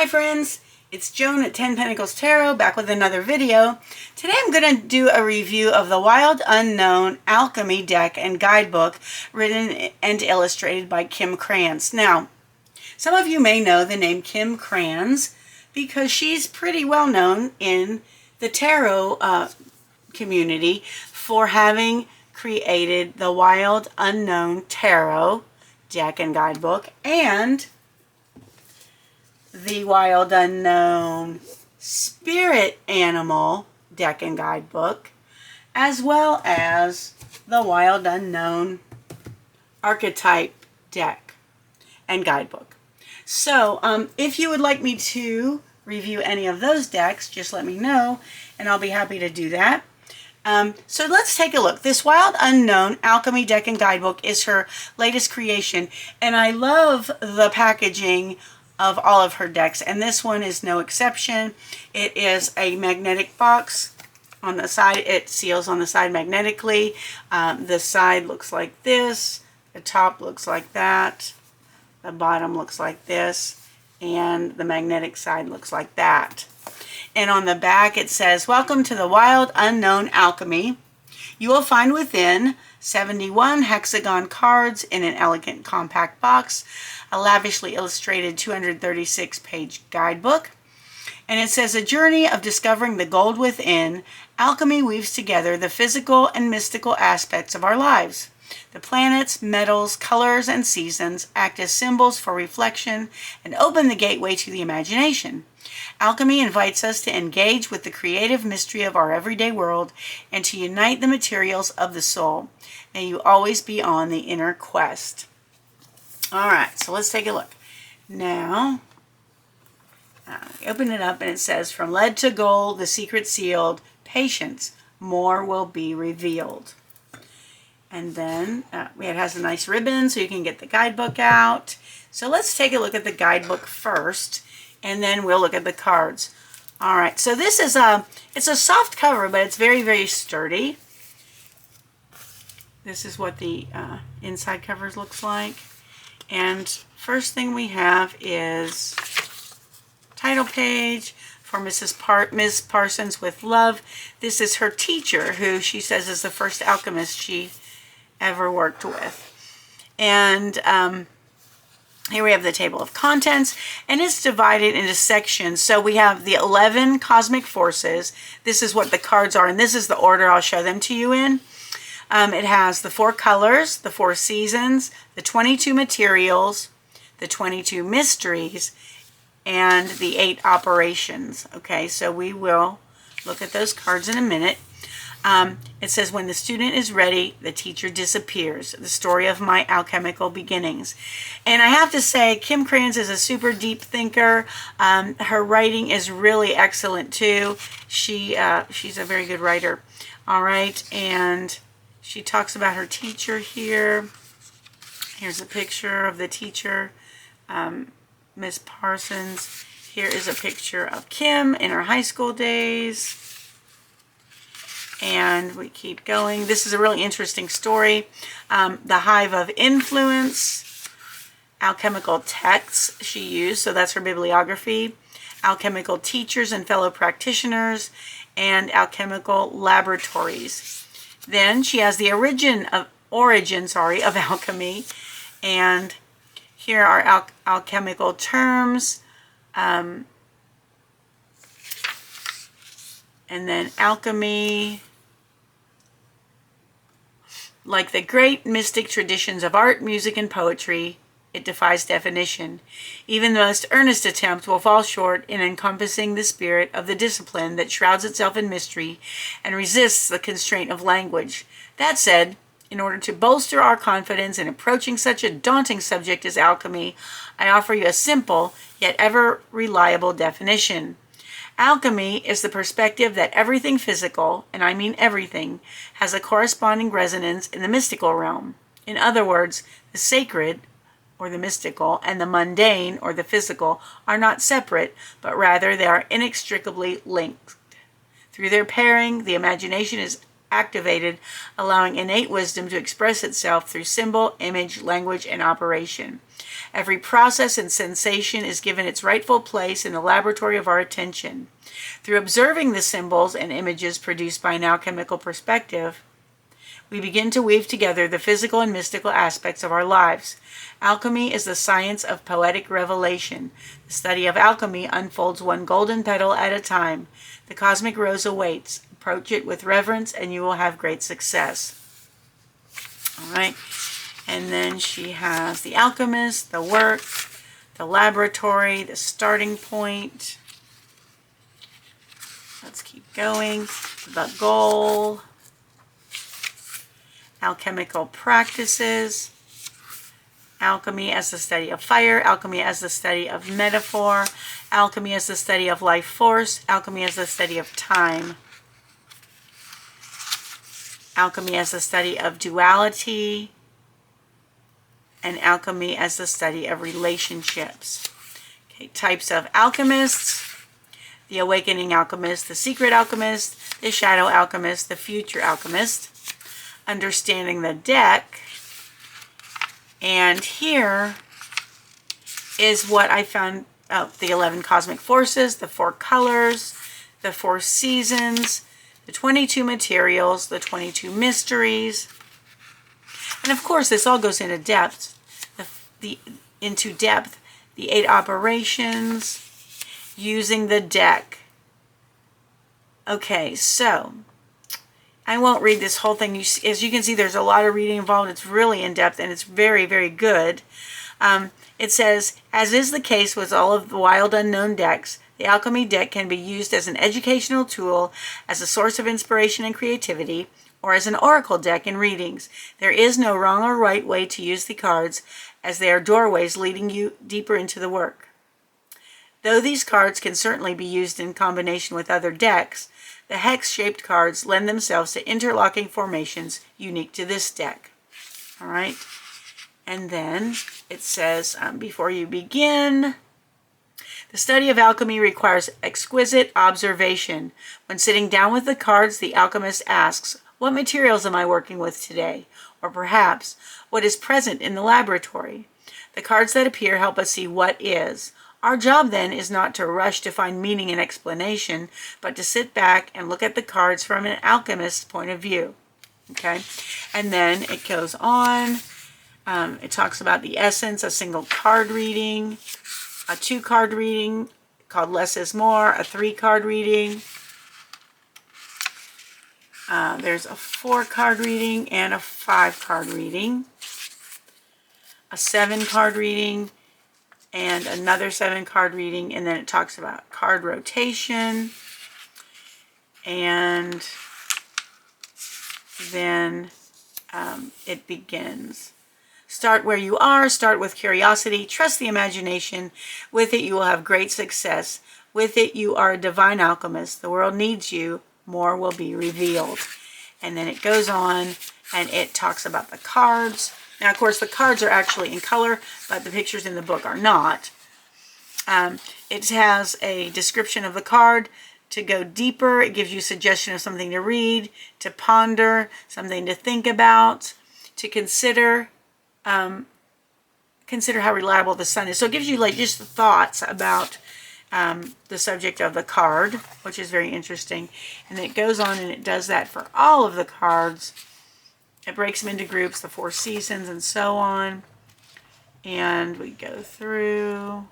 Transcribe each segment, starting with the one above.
Hi friends, it's Joan at 10 Pentacles Tarot back with another video. Today I'm going to do a review of the Wild Unknown Alchemy deck and guidebook written and illustrated by Kim Krans. Now, some of you may know the name Kim Krans because she's pretty well known in the tarot community for having created the Wild Unknown Tarot deck and guidebook and the Wild Unknown Spirit Animal deck and guidebook, as well as the Wild Unknown Archetype deck and guidebook. So if you would like me to review any of those decks, just let me know and I'll be happy to do that. So let's take a look. This Wild Unknown Alchemy deck and guidebook is her latest creation, and I love the packaging of all of her decks, and this one is no exception. It is a magnetic box on the side. It seals on the side magnetically. The side looks like this, the top looks like that, the bottom looks like this, and the magnetic side looks like that. And on the back it says, "Welcome to the Wild Unknown Alchemy. You will find within 71 hexagon cards in an elegant compact box, a lavishly illustrated 236-page guidebook." And it says, "A journey of discovering the gold within, alchemy weaves together the physical and mystical aspects of our lives. The planets, metals, colors, and seasons act as symbols for reflection and open the gateway to the imagination. Alchemy invites us to engage with the creative mystery of our everyday world and to unite the materials of the soul. May you always be on the inner quest." All right, so let's take a look. Now, open it up and it says, "From lead to gold, the secret sealed. Patience, more will be revealed." And then it has a nice ribbon so you can get the guidebook out. So let's take a look at the guidebook first, and then we'll look at the cards. All right, so this is it's a soft cover, but it's very, very sturdy. This is what the inside covers looks like. And first thing we have is title page for Ms. Parsons with love. This is her teacher, who she says is the first alchemist she ever worked with. And here we have the table of contents, and it's divided into sections. So we have the 11 cosmic forces. This is what the cards are, and this is the order I'll show them to you in. It has the 4 colors, the 4 seasons, the 22 materials, the 22 mysteries, and the 8 operations. Okay, so we will look at those cards in a minute. It says, "When the student is ready, the teacher disappears. The story of my alchemical beginnings." And I have to say, Kim Krans is a super deep thinker. Her writing is really excellent too. She's a very good writer. All right, and she talks about her teacher here. Here's a picture of the teacher, Miss Parsons. Here is a picture of Kim in her high school days. And we keep going. This is a really interesting story. The hive of influence, alchemical texts she used, so that's her bibliography, alchemical teachers and fellow practitioners, and alchemical laboratories. Then she has the origin of alchemy, and here are alchemical terms, and then alchemy, like the great mystic traditions of art, music, and poetry, it defies definition. Even the most earnest attempt will fall short in encompassing the spirit of the discipline that shrouds itself in mystery and resists the constraint of language. That said, in order to bolster our confidence in approaching such a daunting subject as alchemy, I offer you a simple yet ever reliable definition. Alchemy is the perspective that everything physical, and I mean everything, has a corresponding resonance in the mystical realm. In other words, the sacred, or the mystical, and the mundane, or the physical, are not separate, but rather they are inextricably linked. Through their pairing, the imagination is activated, allowing innate wisdom to express itself through symbol, image, language, and operation. Every process and sensation is given its rightful place in the laboratory of our attention. Through observing the symbols and images produced by an alchemical perspective, we begin to weave together the physical and mystical aspects of our lives. Alchemy is the science of poetic revelation. The study of alchemy unfolds one golden petal at a time. The cosmic rose awaits. Approach it with reverence and you will have great success. All right. And then she has the alchemist, the work, the laboratory, the starting point. Let's keep going. The goal. Alchemical practices, alchemy as the study of fire, alchemy as the study of metaphor, alchemy as the study of life force, alchemy as the study of time, alchemy as the study of duality, and alchemy as the study of relationships. Okay, types of alchemists: the awakening alchemist, the secret alchemist, the shadow alchemist, the future alchemist. Understanding the deck, and here is what I found out: the 11 cosmic forces, the 4 colors, the 4 seasons, the 22 materials, the 22 mysteries, and of course this all goes into depth. The 8 operations using the deck. Okay, so I won't read this whole thing. As you can see, there's a lot of reading involved. It's really in-depth, and it's very, very good. It says, as is the case with all of the Wild Unknown decks, the Alchemy deck can be used as an educational tool, as a source of inspiration and creativity, or as an oracle deck in readings. There is no wrong or right way to use the cards, as they are doorways leading you deeper into the work. Though these cards can certainly be used in combination with other decks, the hex-shaped cards lend themselves to interlocking formations unique to this deck. All right. And then it says, before you begin, the study of alchemy requires exquisite observation. When sitting down with the cards, the alchemist asks, what materials am I working with today? Or perhaps, what is present in the laboratory? The cards that appear help us see what is. Our job then is not to rush to find meaning and explanation, but to sit back and look at the cards from an alchemist's point of view. Okay, and then it goes on. It talks about the essence, a single card reading, a 2-card reading called Less is More, a 3-card reading. There's a 4-card reading and a 5-card reading, a 7-card reading, and another 7-card reading, and then it talks about card rotation, and then it begins. Start where you are, start with curiosity, trust the imagination. With it you will have great success. With it you are a divine alchemist. The world needs you, more will be revealed. And then it goes on and it talks about the cards. Now, of course, the cards are actually in color, but the pictures in the book are not. It has a description of the card. To go deeper, it gives you a suggestion of something to read, to ponder, something to think about, to consider how reliable the sun is. So it gives you like just thoughts about the subject of the card, which is very interesting. And then it goes on and it does that for all of the cards. It breaks them into groups, the 4 seasons and so on. And we go through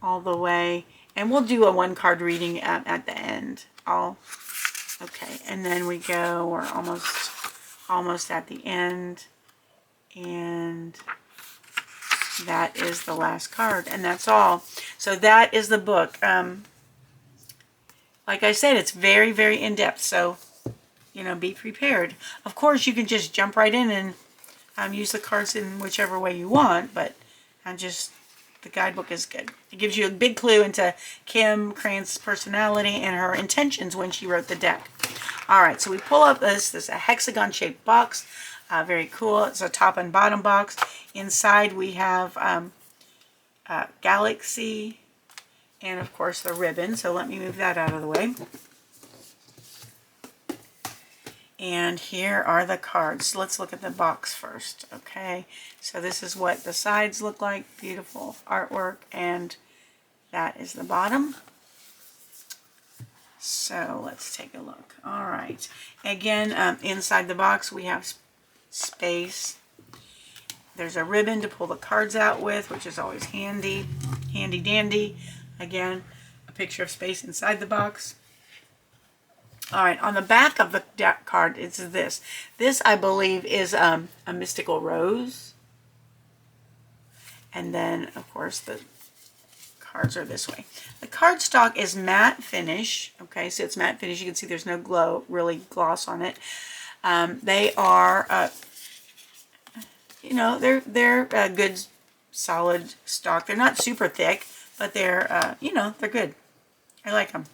all the way. And we'll do a 1-card reading at the end. Okay, and then we go, we're almost at the end. And that is the last card. And that's all. So that is the book. Like I said, it's very, very in-depth. So, you know, be prepared. Of course, you can just jump right in and use the cards in whichever way you want. But the guidebook is good. It gives you a big clue into Kim Krans' personality and her intentions when she wrote the deck. All right, so we pull up this is a hexagon-shaped box. Very cool. It's a top and bottom box. Inside we have Galaxy and, of course, the ribbon. So let me move that out of the way. And here are the cards. Let's look at the box first. Okay, so this is what the sides look like. Beautiful artwork, and that is the bottom. So let's take a look. All right. Again, inside the box we have space. There's a ribbon to pull the cards out with, which is always handy. Handy dandy. Again, a picture of space inside the box. All right, on the back of the deck card, it's this. This, I believe, is a mystical rose. And then, of course, the cards are this way. The cardstock is matte finish. Okay, so it's matte finish. You can see there's no really gloss on it. They are, you know, they're a good, solid stock. They're not super thick, but they're, you know, they're good. I like them.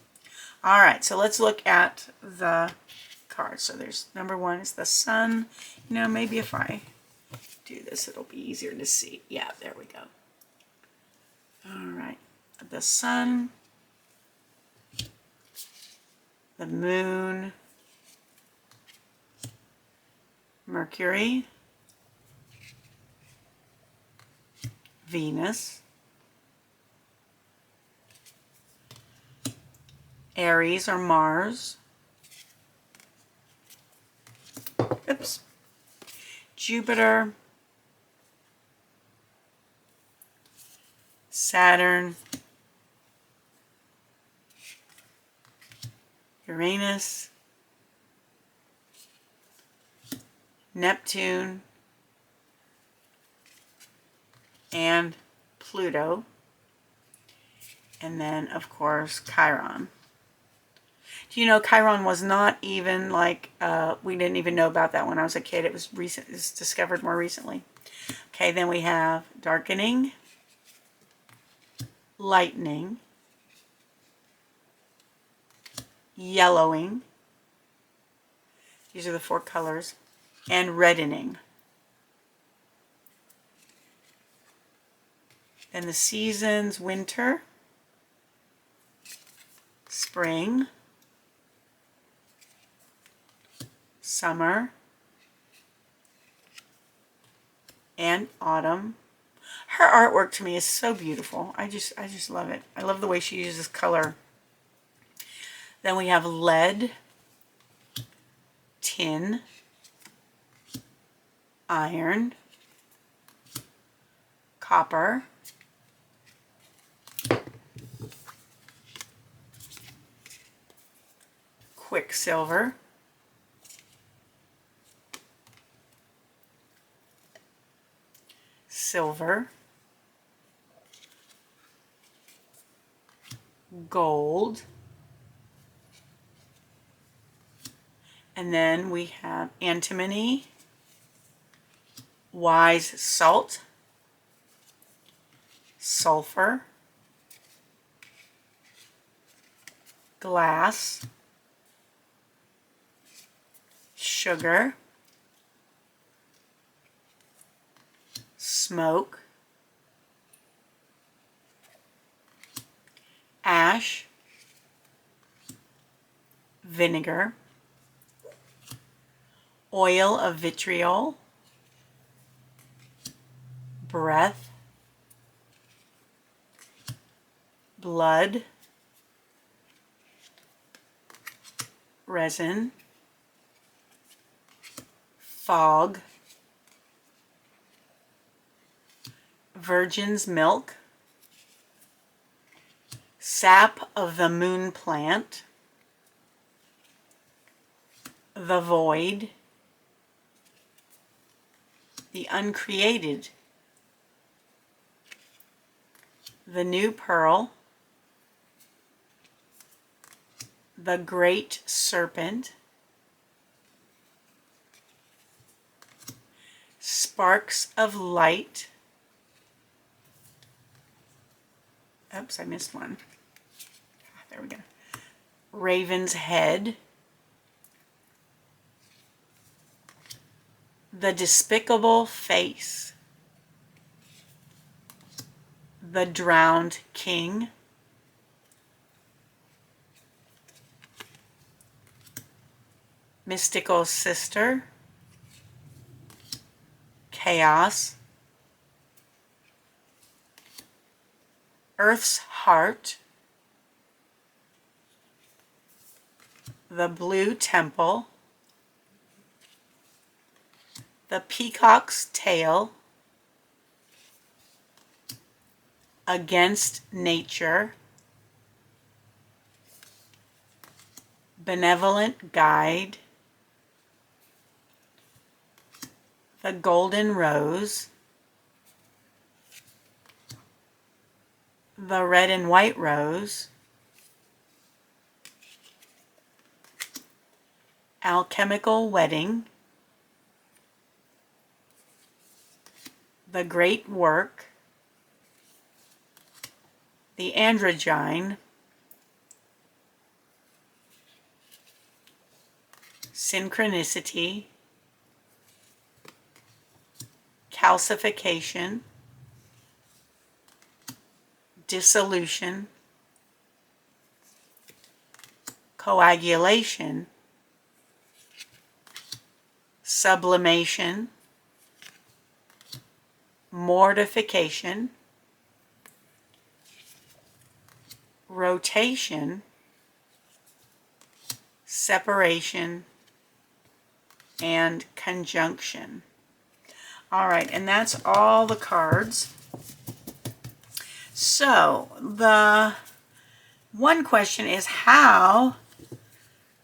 All right, so let's look at the cards. So there's number one is the sun. You know, maybe if I do this, it'll be easier to see. Yeah, there we go. All right, the sun, the moon, Mercury, Venus, Aries or Mars, oops, Jupiter, Saturn, Uranus, Neptune, and Pluto, and then of course Chiron. Do you know Chiron was not even like, we didn't even know about that when I was a kid. It was recent, it's discovered more recently. Okay, then we have darkening, lightning, yellowing, these are the 4 colors, and reddening. Then the seasons, winter, spring, summer, and autumn. Her artwork to me is so beautiful. I just love it. I love the way she uses color. Then we have lead, tin, iron, copper, quicksilver, silver, gold, and then we have antimony, wise salt, sulfur, glass, sugar, smoke, ash, vinegar, oil of vitriol, breath, blood, resin, fog, virgin's milk, sap of the moon plant, the void, the uncreated, the new pearl, the great serpent, sparks of light. Oops, I missed one. There we go. Raven's head, the despicable face, the drowned king, Mystical Sister, Chaos, Earth's Heart, the Blue Temple, the Peacock's Tail, Against Nature, Benevolent Guide, the Golden Rose, the Red and White Rose, Alchemical Wedding, the Great Work, the Androgyne, Synchronicity, Calcification, Dissolution, Coagulation, Sublimation, Mortification, Rotation, Separation, and Conjunction. All right, and that's all the cards. So the one question is, how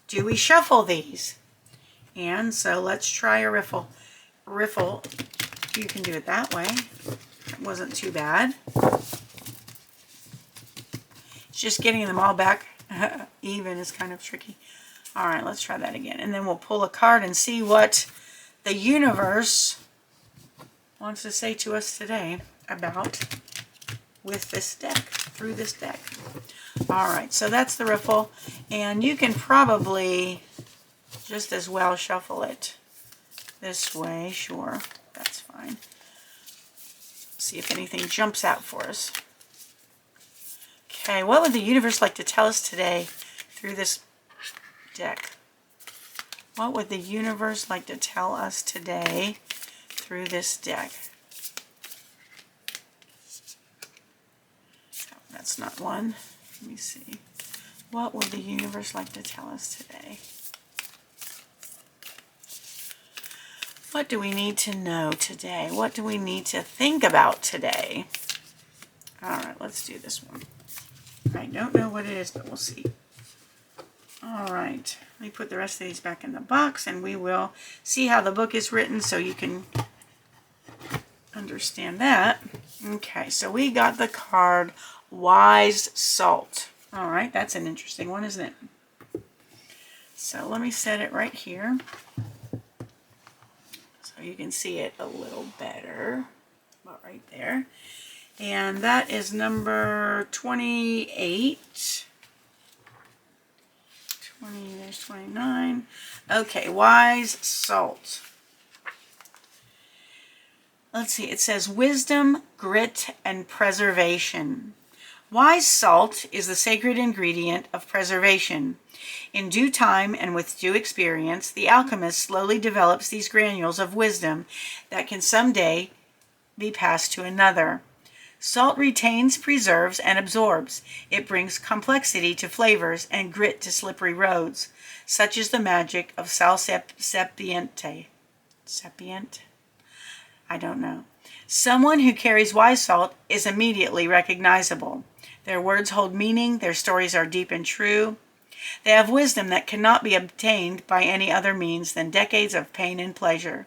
do we shuffle these? And so let's try a riffle. Riffle, you can do it that way. It wasn't too bad. It's just getting them all back even is kind of tricky. All right, let's try that again. And then we'll pull a card and see what the universe wants to say to us today about with this deck, through this deck. All right, so that's the riffle. And you can probably just as well shuffle it this way. Sure, that's fine. See if anything jumps out for us. Okay, what would the universe like to tell us today through this deck? What would the universe like to tell us today through this deck? Oh, that's not one. Let me see. What would the universe like to tell us today? What do we need to know today? What do we need to think about today? All right, let's do this one. I don't know what it is, but we'll see. All right, let me put the rest of these back in the box, and we will see how the book is written so you can understand that. Okay, so we got the card Wise Salt. All right, that's an interesting one, isn't it? So let me set it right here so you can see it a little better. About right there. And that is number 28. 20, there's 29. Okay, Wise Salt. Let's see, it says wisdom, grit, and preservation. Wise salt is the sacred ingredient of preservation. In due time and with due experience, the alchemist slowly develops these granules of wisdom that can someday be passed to another. Salt retains, preserves, and absorbs. It brings complexity to flavors and grit to slippery roads. Such is the magic of sal sapiente. Sapient? I don't know. Someone who carries wise salt is immediately recognizable. Their words hold meaning, their stories are deep and true. They have wisdom that cannot be obtained by any other means than decades of pain and pleasure.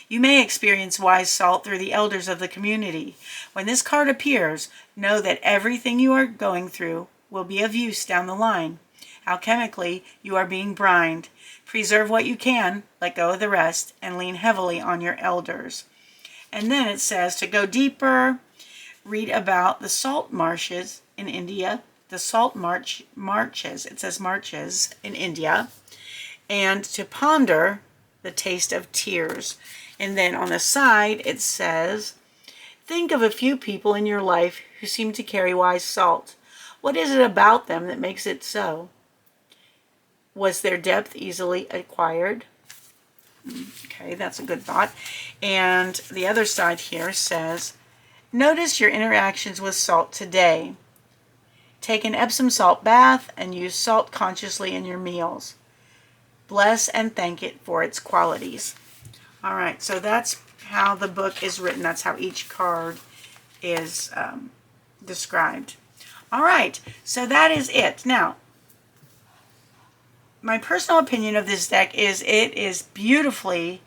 You may experience wise salt through the elders of the community. When this card appears, know that everything you are going through will be of use down the line. Alchemically, you are being brined. Preserve what you can, let go of the rest, and lean heavily on your elders. And then it says to go deeper, read about the salt marshes in India, the salt marches, it says marches in India, and to ponder the taste of tears. And then on the side it says, think of a few people in your life who seem to carry wise salt. What is it about them that makes it so? Was their depth easily acquired? Okay, that's a good thought. And the other side here says, notice your interactions with salt today. Take an Epsom salt bath and use salt consciously in your meals. Bless and thank it for its qualities. All right, so that's how the book is written. That's how each card is described. All right, so that is it. Now, my personal opinion of this deck is it is beautifully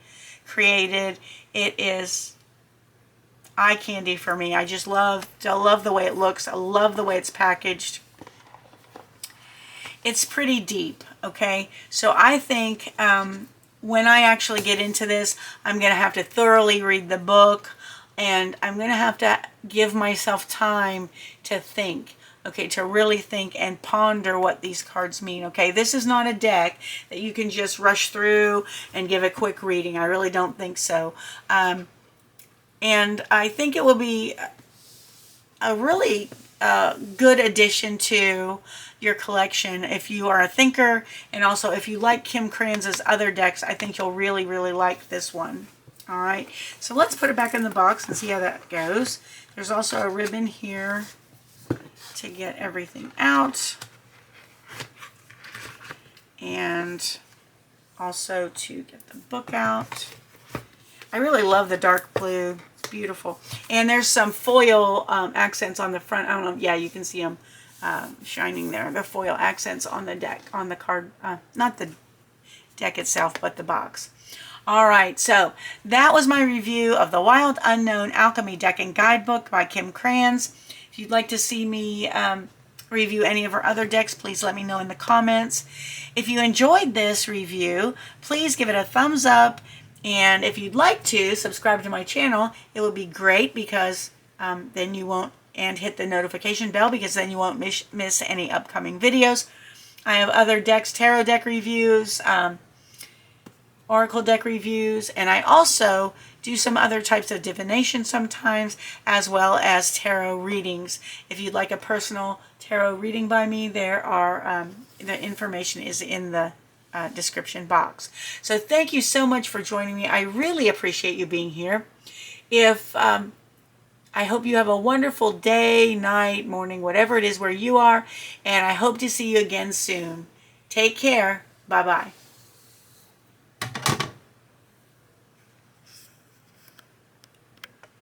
created. It is eye candy for me. I love the way it looks. I love the way it's packaged. It's pretty deep, okay? So I think when I actually get into this, I'm going to have to thoroughly read the book, and I'm going to have to give myself time to think. Okay, to really think and ponder what these cards mean. Okay, this is not a deck that you can just rush through and give a quick reading. I really don't think so. And I think it will be a really good addition to your collection if you are a thinker, and also if you like Kim Krans' other decks. I think you'll really, really like this one. All right, so let's put it back in the box and see how that goes. There's also a ribbon here to get everything out, and also to get the book out. I really love the dark blue. It's beautiful. And there's some foil accents on the front. I don't know. Yeah, you can see them shining there. The foil accents on the deck, on the card, not the deck itself, but the box. All right, so that was my review of the Wild Unknown Alchemy Deck and Guidebook by Kim Krans. If you'd like to see me review any of her other decks, please let me know in the comments. If you enjoyed this review, please give it a thumbs up. And if you'd like to subscribe to my channel, it would be great, because then you won't, and hit the notification bell, because then you won't miss any upcoming videos. I have other decks, tarot deck reviews, oracle deck reviews, and I also do some other types of divination sometimes, as well as tarot readings. If you'd like a personal tarot reading by me, there are the information is in the description box. So thank you so much for joining me. I really appreciate you being here. I hope you have a wonderful day, night, morning, whatever it is where you are, and I hope to see you again soon. Take care. Bye-bye.